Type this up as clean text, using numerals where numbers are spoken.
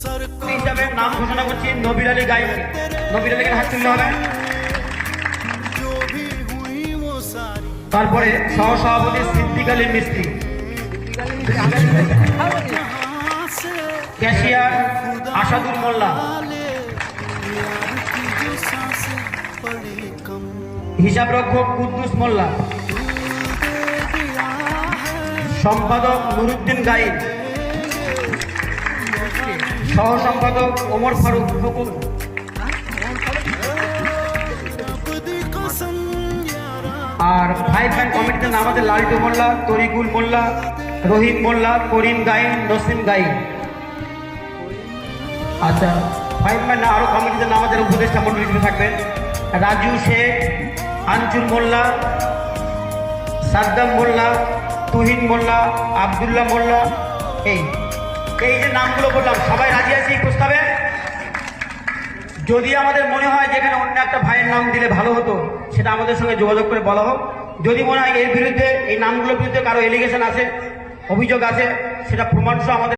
হিসাবে নাম ঘোষণা করছি নবীর আলী গাইন। নবীর আলীকে হাত তুলতে হবে। তারপরে সহসভাপতি সিদ্দিক আলী মিস্ত্রি, ক্যাশিয়ার আসাদুল মোল্লা, হিসাবরক্ষক কুদ্দুস মোল্লা, সম্পাদক নুরুদ্দিন গাইন, সহ সম্পাদক ওমর ফারুক ফকুর, আর ফাইভ ম্যান কমিটিতে নাম আছে লালিত মোল্লা, তরিকুল মোল্লা, রহিম মোল্লা, করিম গাইন, নসিম গাইন। আচ্ছা, ফাইভ ম্যান না আরো কমিটিতে নাম আছে উপদেষ্টা মন্ডলী হিসেবে থাকবেন রাজু শেখ, আঞ্চুল মোল্লা, সাদ্দাম মোল্লা, তুহিন মোল্লা, আবদুল্লাহ মোল্লা। এই যে নামগুলো বললাম, সবাই রাজি আছি এই প্রস্তাবে? যদি আমাদের মনে হয় যেখানে অন্য একটা ভাইয়ের নাম দিলে ভালো হতো, সেটা আমাদের সঙ্গে যোগাযোগ করে বলা হোক। যদি মনে হয় এর বিরুদ্ধে, এই নামগুলোর বিরুদ্ধে কারো এলিগেশন আছে, অভিযোগ আছে, সেটা প্রমাণ সহ আমাদের